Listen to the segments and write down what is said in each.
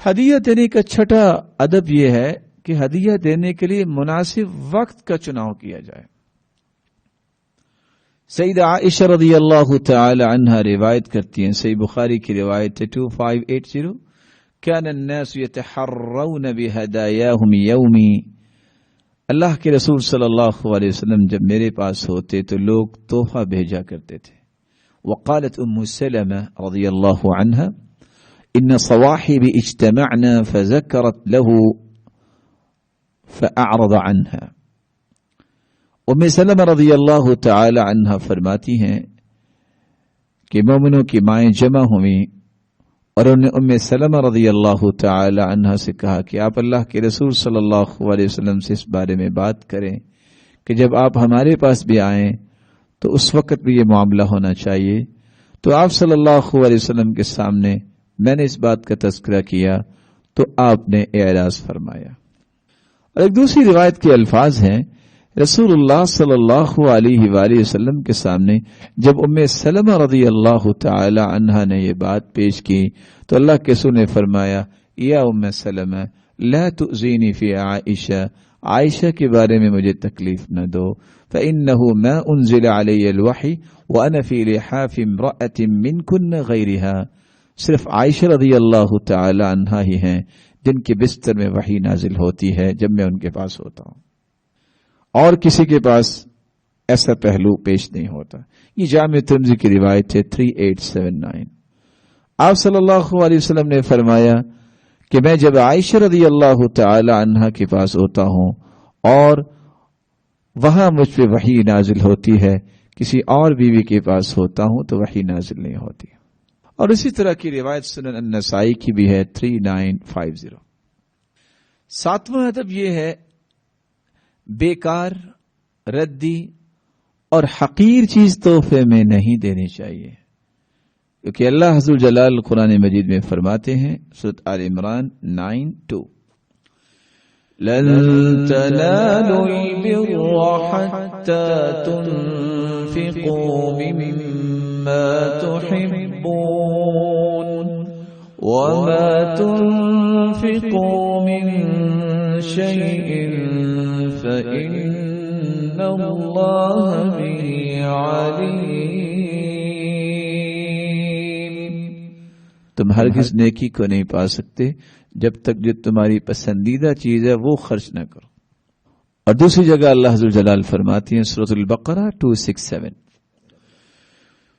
ہدیہ دینے کا چھٹا ادب یہ ہے کہ ہدیہ دینے کے لیے مناسب وقت کا چناؤ کیا جائے. سیدہ عائشہ رضی اللہ تعالی عنہا روایت کرتی ہیں، صحیح بخاری کی روایت ہے 2580، كان الناس يتحرون بهداياهم يومي. اللہ کے رسول صلی اللہ علیہ وسلم جب میرے پاس ہوتے تو لوگ تحفہ بھیجا کرتے تھے. وقالت ام سلمہ رضی اللہ عنہا ان صواحب اجتمعنا فذكرت له فأعرض عنها. ام سلمہ رضی اللہ تعالی عنہا فرماتی ہیں کہ مومنوں کی مائیں جمع ہوئیں اور انہوں نے ام سلمہ رضی اللہ تعالی عنہا سے کہا کہ آپ اللہ کے رسول صلی اللہ علیہ وسلم سے اس بارے میں بات کریں کہ جب آپ ہمارے پاس بھی آئیں تو اس وقت بھی یہ معاملہ ہونا چاہیے. تو آپ صلی اللہ علیہ وسلم کے سامنے میں نے اس بات کا تذکرہ کیا تو آپ نے اعراض فرمایا. اور ایک دوسری روایت کے الفاظ ہیں، رسول اللہ صلی اللہ علیہ وآلہ وسلم کے سامنے جب ام سلمہ رضی اللہ تعالی عنہا نے یہ بات پیش کی تو اللہ کے رسول نے فرمایا یا ام سلمہ لا تؤذینی فی عائشہ، عائشہ کے بارے میں مجھے تکلیف نہ دو، فإنه ما انزل علی الوحی وانا فی لحاف امرأة منکن غیرہا. صرف عائشہ رضی اللہ تعالی عنہا ہی ہیں جن کے بستر میں وحی نازل ہوتی ہے جب میں ان کے پاس ہوتا ہوں، اور کسی کے پاس ایسا پہلو پیش نہیں ہوتا. یہ جامع ترمذی کی روایت ہے 3879. آپ صلی اللہ علیہ وسلم نے فرمایا کہ میں جب عائشہ رضی اللہ تعالی عنہا کے پاس ہوتا ہوں اور وہاں مجھ پہ وحی نازل ہوتی ہے، کسی اور بیوی کے پاس ہوتا ہوں تو وحی نازل نہیں ہوتی. اور اسی طرح کی روایت سنن النسائی کی بھی ہے 3950. ساتواں ادب یہ ہے بیکار، ردی اور حقیر چیز تحفے میں نہیں دینی چاہیے، کیونکہ اللہ عز و جلال قرآن مجید میں فرماتے ہیں سورۃ آل عمران 9:2 لن تنالوا البر حتى تنفقوا مما تحبون وما تنفقوا من شيء فإن الله به عليم. تم ہرگز نیکی کو نہیں پا سکتے جب تک جو تمہاری پسندیدہ چیز ہے وہ خرچ نہ کرو. اور دوسری جگہ اللہ عز و جلال فرماتی ہیں سورۃ البقرہ 267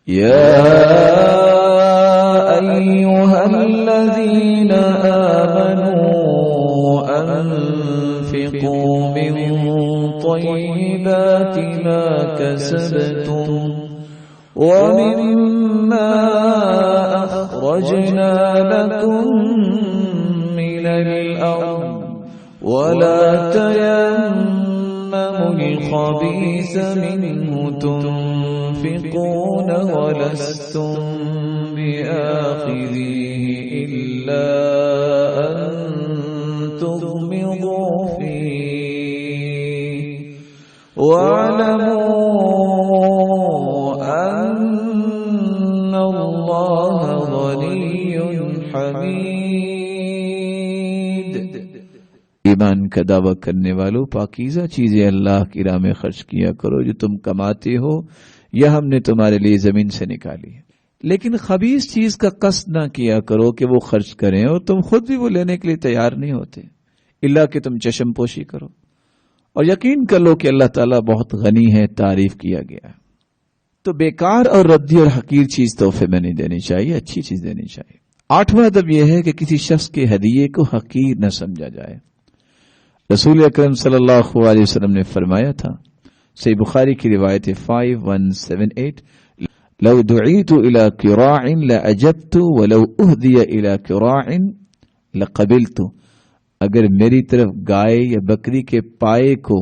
یا ایھا الذین آمنوا انفقوا من طیبات ما کسبتم ومما اخرجنا لكم من الارض ولا تيمموا الخبيث منه تنفقون ولستم بآخذيه إلا أن تغمضوا فيه واعلموا أن الله غني حميد. ایمان کا دعویٰ کرنے والوں، پاکیزہ چیزیں اللہ کی راہ میں خرچ کیا کرو جو تم کماتے ہو یا ہم نے تمہارے لیے زمین سے نکالی ہے، لیکن خبیث چیز کا قصد نہ کیا کرو کہ وہ خرچ کریں اور تم خود بھی وہ لینے کے لیے تیار نہیں ہوتے الا کہ تم چشم پوشی کرو. اور یقین کر لو کہ اللہ تعالیٰ بہت غنی ہے، تعریف کیا گیا ہے. تو بیکار اور ردی اور حقیر چیز تحفے میں نہیں دینی چاہیے، اچھی چیز دینی چاہیے. آٹھواں ادب یہ ہے کہ کسی شخص کے ہدیے کو حقیر نہ سمجھا جائے. رسول اکرم صلی اللہ علیہ وسلم نے فرمایا تھا، صحیح بخاری کی روایت 5178 لو دعیت الى کراع لأجبت ولو اہدی الى کراع لقبلت. اگر میری طرف گائے یا بکری کے پائے کو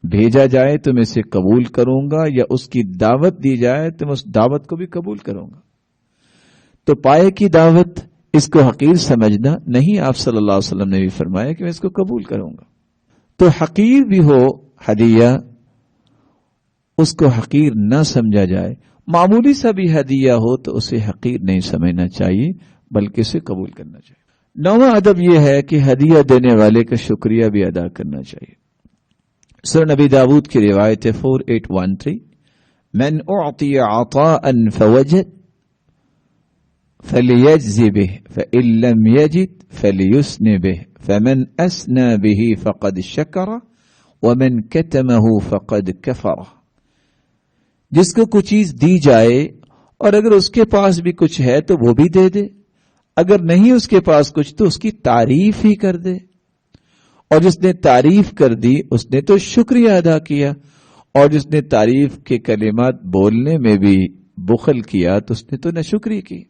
بھیجا جائے تو میں اسے قبول کروں گا، یا اس کی دعوت دی جائے تو میں اس دعوت کو بھی قبول کروں گا. تو پائے کی دعوت اس کو حقیر سمجھنا نہیں، آپ صلی اللہ علیہ وسلم نے بھی فرمایا کہ میں اس کو قبول کروں گا. تو حقیر بھی ہو ہدیہ، اس کو حقیر نہ سمجھا جائے. معمولی سا بھی ہدیہ ہو تو اسے حقیر نہیں سمجھنا چاہیے بلکہ اسے قبول کرنا چاہیے. نواں ادب یہ ہے کہ ہدیہ دینے والے کا شکریہ بھی ادا کرنا چاہیے. سنن نبی داود کی روایت 4813 من اعطی عطاء فوجد فلیجز به فإن لم یجد فلیسن به فمن اسنى به فقد شکر ومن کتمه فقد کفر. جس کو کوئی چیز دی جائے اور اگر اس کے پاس بھی کچھ ہے تو وہ بھی دے دے، اگر نہیں اس کے پاس کچھ تو اس کی تعریف ہی کر دے، اور جس نے تعریف کر دی اس نے تو شکریہ ادا کیا، اور جس نے تعریف کے کلمات بولنے میں بھی بخل کیا تو اس نے تو ناشکری کی.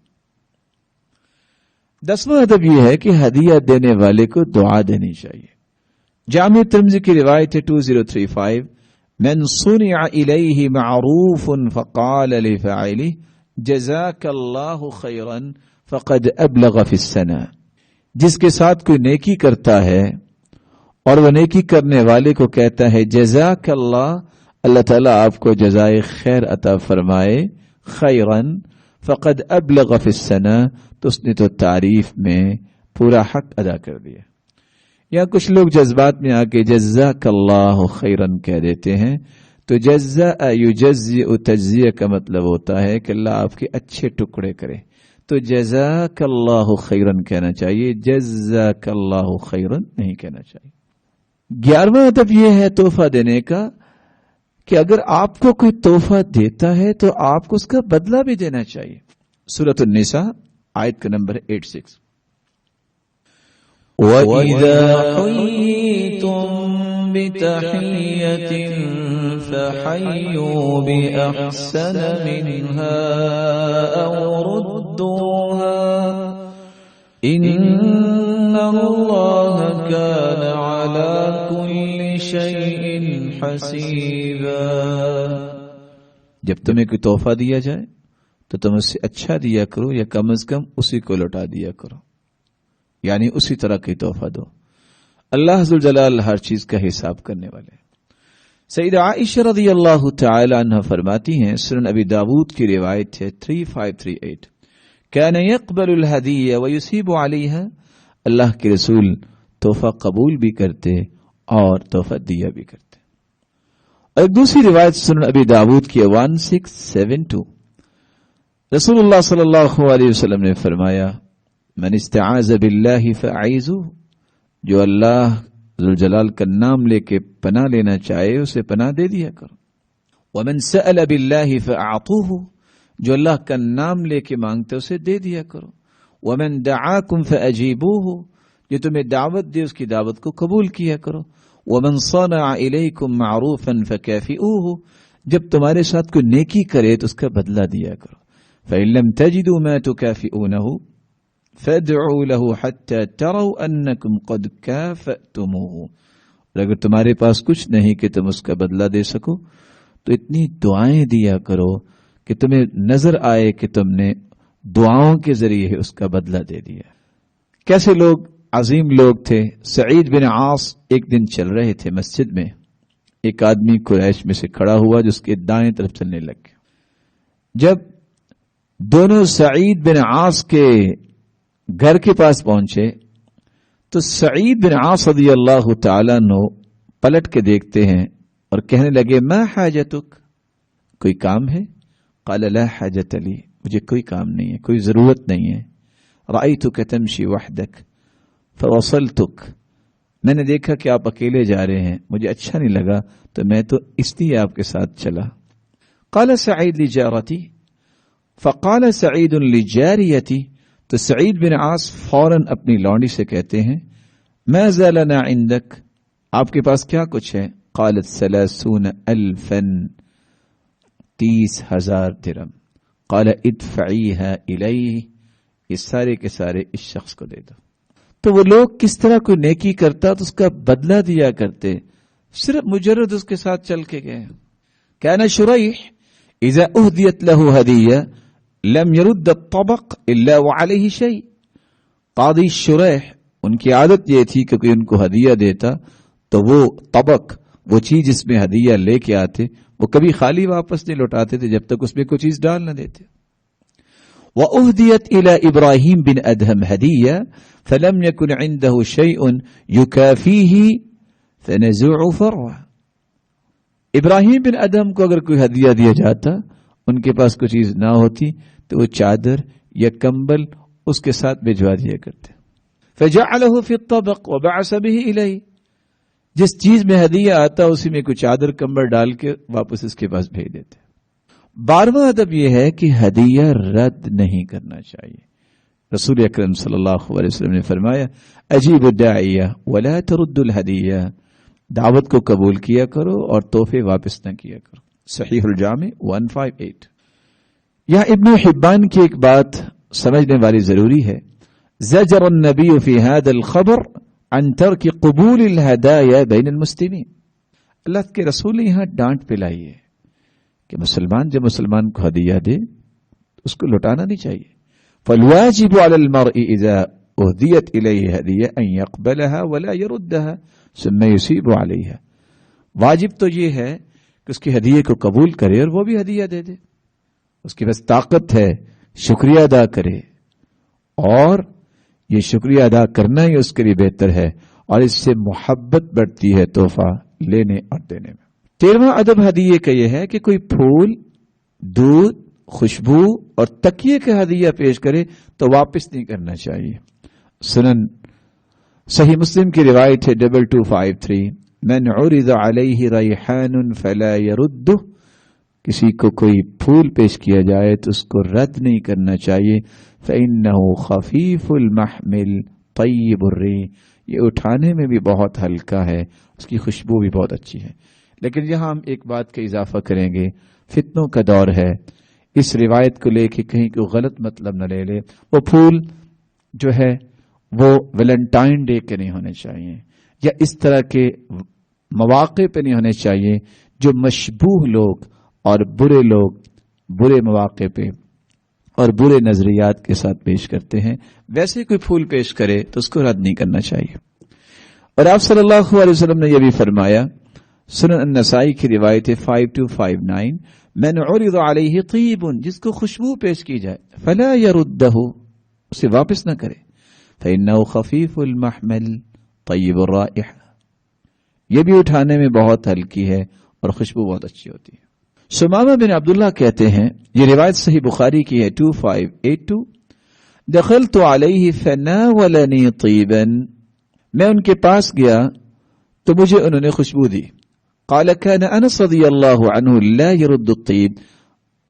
10واں ادب یہ ہے کہ ہدیہ دینے والے کو دعا دینی چاہیے. جامع ترمذی کی روایت ہے 2035 من صنع الیہ معروف فقال لفاعلہ جزاک اللہ خیرا فقد ابلغ فی الثناء. جس کے ساتھ کوئی نیکی کرتا ہے اور وہ نیکی کرنے والے کو کہتا ہے جزاک اللہ، اللہ تعالیٰ آپ کو جزائے خیر عطا فرمائے، خیرن فقد ابلغ فی الثناء، تو اس نے تو تعریف میں پورا حق ادا کر دیا. یا کچھ لوگ جذبات میں آ کے جزاک اللہ خیرن کہہ دیتے ہیں، تو جزاء یجزئ تجزیہ کا مطلب ہوتا ہے کہ اللہ آپ کے اچھے ٹکڑے کرے، تو جزاک اللہ خیرن کہنا چاہیے، جزاک اللہ خیرن نہیں کہنا چاہیے. 11واں ادب یہ ہے تحفہ دینے کا کہ اگر آپ کو کوئی تحفہ دیتا ہے تو آپ کو اس کا بدلہ بھی دینا چاہیے. سورۃ النساء آیت کا نمبر 86. وَإِذَا حُيِّيتُم بِتَحِيَّةٍ فَحَيُّوا بِأَحْسَنَ مِنْهَا أَوْ رُدُّوهَا إِنَّ اللَّهَ كَانَ عَلَى كُلِّ شَيْءٍ حَسِيبًا. جب تمہیں کوئی تحفہ دیا جائے تو تم اس سے اچھا دیا کرو، یا کم از کم اسی کو لوٹا دیا کرو، یعنی اسی طرح کی تحفہ دو. اللہ ذوالجلال ہر چیز کا حساب کرنے والے. سیدہ عائشہ رضی اللہ تعالی عنہ فرماتی ہیں، سنن ابی داود کی روایت ہے 3538 كان يقبل الهدیہ ويثيب علیہا. اللہ کے رسول تحفہ قبول بھی کرتے اور تحفہ دیا بھی کرتے. اور ایک دوسری روایت سنن ابی داود کی 1672 رسول اللہ صلی اللہ علیہ وسلم نے فرمایا من استعاذ باللہ فاعیذہ، جو اللہ ذوالجلال کا نام لے کے پناہ لینا چاہے اسے پناہ دے دیا کرو. ومن سأل باللہ فاعطوہ، جو اللہ کا نام لے کے مانگتے اسے دے دیا کرو. ومن دعاکم فاجیبوہ، جو تمہیں دعوت دے اس کی دعوت کو قبول کیا کرو. ومن صنع الیکم معروفا فکافئوہ، جب تمہارے ساتھ کوئی نیکی کرے تو اس کا بدلہ دیا کرو. فإن لم تجدوا ما تكافئونه فادعوا له حتى تروا أنكم قد كافأتموه. اگر تمہارے پاس کچھ نہیں کہ تم اس کا بدلہ دے سکو تو اتنی دعائیں دیا کرو کہ تمہیں نظر آئے کہ تم نے دعاؤں کے ذریعے اس کا بدلہ دے دیا. کیسے لوگ عظیم لوگ تھے. سعید بن عاص ایک دن چل رہے تھے مسجد میں، ایک آدمی قریش میں سے کھڑا ہوا جو اس کے دائیں طرف چلنے لگ گیا. جب دونوں سعید بن عاص کے گھر کے پاس پہنچے تو سعید بن عاص رضی اللہ تعالیٰ عنہ پلٹ کے دیکھتے ہیں اور کہنے لگے ما حاجتک، کوئی کام ہے؟ قال لا حاجت لی، مجھے کوئی کام نہیں ہے، کوئی ضرورت نہیں ہے. رأیتک تمشی وحدک فوصلتک، میں نے دیکھا کہ آپ اکیلے جا رہے ہیں، مجھے اچھا نہیں لگا تو میں تو اس لیے آپ کے ساتھ چلا. قال سعید لجارتی، فقال سعید لجاریتی، تو سعید بن عاص فوراً اپنی لونڈی سے کہتے ہیں ماذا لنا عندک، آپ کے پاس کیا کچھ ہے؟ قالت 30,000 30,000 درہم. قال ادفعیها الیہ، یہ سارے کے سارے اس شخص کو دے دو. تو وہ لوگ کس طرح کوئی نیکی کرتا تو اس کا بدلہ دیا کرتے، صرف مجرد اس کے ساتھ چل کے گئے. کان شریح اذا اہدیت له ہدیہ لم يرد الطبق الا وعليه شيء. قاضی شریح ان کی عادت یہ تھی کہ کوئی ان کو ہدیہ دیتا تو وہ طبق، وہ چیز جس میں ہدیہ لے کے آتے، وہ کبھی خالی واپس نہیں لوٹاتے تھے جب تک اس میں کوئی چیز ڈال نہ دیتے. وأهديت إلى إبراهيم بن أدهم هدية فلم يكن عنده شيء يكافيه فنزوع فروة. ابراہیم بن ادم کو اگر کوئی ہدیہ دیا جاتا، ان کے پاس کوئی چیز نہ ہوتی تو وہ چادر یا کمبل اس کے ساتھ بھجوا دیا کرتے. فجعله في الطبق وبعث به إليه. جس چیز میں ہدیہ آتا اسی میں کوئی چادر کمبل ڈال کے واپس اس کے پاس بھیج دیتے. 12واں ادب یہ ہے کہ ہدیہ رد نہیں کرنا چاہیے. رسول اکرم صلی اللہ علیہ وسلم نے فرمایا اجیب الداعیہ ولا ترد الہدیہ، دعوت کو قبول کیا کرو اور تحفے واپس نہ کیا کرو. صحیح الجامع 158. یہاں ابن حبان کی ایک بات سمجھنے والی ضروری ہے. زجر النبی فی هذا الخبر عن ترک قبول الہدایا بین المسلمین. اللہ کے رسول نے یہاں ڈانٹ پلائی ہے کہ مسلمان جب مسلمان کو ہدیہ دے اس کو لوٹانا نہیں چاہیے. فالواجب على المرء اذا اهدیت الیہ ہدیہ ان یقبلها ولا یردها ثم یصیب علیہا. واجب تو یہ ہے کہ اس کی ہدیے کو قبول کرے اور وہ بھی ہدیہ دے دے. اس کی بس طاقت ہے شکریہ ادا کرے، اور یہ شکریہ ادا کرنا ہی اس کے لیے بہتر ہے، اور اس سے محبت بڑھتی ہے تحفہ لینے اور دینے میں. 13واں ادب ہدیے کا یہ ہے کہ کوئی پھول، دودھ، خوشبو اور تکیے کا ہدیہ پیش کرے تو واپس نہیں کرنا چاہیے. سنن صحیح مسلم کی روایت ہے 2253 من عرض علیہ ریحان فلا یرده. کسی کو کوئی پھول پیش کیا جائے تو اس کو رد نہیں کرنا چاہیے. فإنه خفیف المحمل طیب الریح. یہ اٹھانے میں بھی بہت ہلکا ہے، اس کی خوشبو بھی بہت اچھی ہے. لیکن یہاں ہم ایک بات کا اضافہ کریں گے، فتنوں کا دور ہے، اس روایت کو لے کے کہیں کوئی غلط مطلب نہ لے لے. وہ پھول جو ہے وہ ویلنٹائن ڈے کے نہیں ہونے چاہیے، یا اس طرح کے مواقع پہ نہیں ہونے چاہیے جو مشبوہ لوگ اور برے لوگ برے مواقع پہ اور برے نظریات کے ساتھ پیش کرتے ہیں. ویسے کوئی پھول پیش کرے تو اس کو رد نہیں کرنا چاہیے. اور آپ صلی اللہ علیہ وسلم نے یہ بھی فرمایا، سنن النسائی کی روایت 5259 من عرض علیہ طیب، جس کو خوشبو پیش کی جائے فلا یردہ، اسے واپس نہ کرے. فإنه خفیف المحمل طیب الرائحہ. یہ بھی اٹھانے میں بہت ہلکی ہے اور خوشبو بہت اچھی ہوتی ہے. سمامہ بن عبداللہ کہتے ہیں، یہ روایت صحیح بخاری کی ہے 2582 دخلت علیہ فناولنی طیبا. میں ان کے پاس گیا تو مجھے انہوں نے خوشبو دی. قال كان انس رضی اللہ عنہ لا يرد الطیب،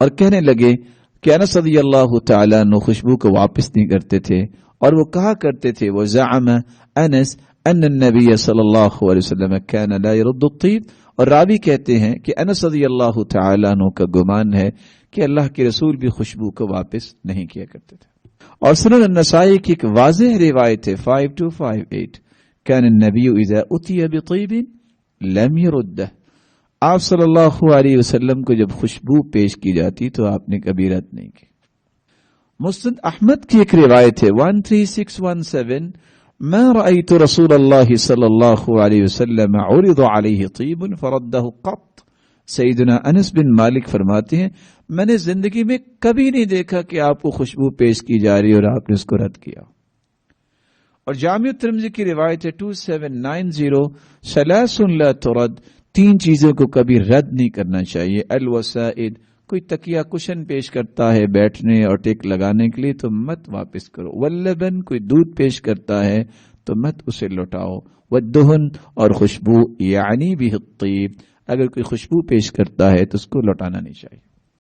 اور کہنے لگے کہ انس رضی اللہ تعالیٰ عنہ خوشبو کو واپس نہیں کرتے تھے، اور وہ کہا کرتے تھے وزعم انس ان النبی صلی اللہ علیہ وسلم كان لا يرد الطیب. اور راوی کہتے ہیں کہ انس رضی اللہ تعالیٰ عنہ کا گمان ہے کہ اللہ کے رسول بھی خوشبو کو واپس نہیں کیا کرتے تھے. اور سنن النسائی کی ایک واضح روایت ہے 5258 كان النبی اذا اتي بطیب لم يرده. آپ صلی اللہ علیہ وسلم کو جب خوشبو پیش کی جاتی تو آپ نے کبھی رد نہیں کی. مسند احمد کی ایک روایت ہے 13617 ما رأيت رسول اللہ صلی اللہ علیہ وسلم عرض علیہ طیب فرده قط. سیدنا انس بن مالک فرماتے ہیں میں نے زندگی میں کبھی نہیں دیکھا کہ آپ کو خوشبو پیش کی جا رہی اور آپ نے اس کو رد کیا. اور جامع ترمذی کی روایت ہے 2790 ثلاث لا ترد. 3 چیزوں کو کبھی رد نہیں کرنا چاہیے. الوسائد، کوئی تکیہ کشن پیش کرتا ہے بیٹھنے اور ٹیک لگانے کے لیے تو مت واپس کرو. واللبن، کوئی دودھ پیش کرتا ہے تو مت اسے لوٹاؤ. والدہن، اور خوشبو یعنی بھی الطیب، اگر کوئی خوشبو پیش کرتا ہے تو اس کو لوٹانا نہیں چاہیے.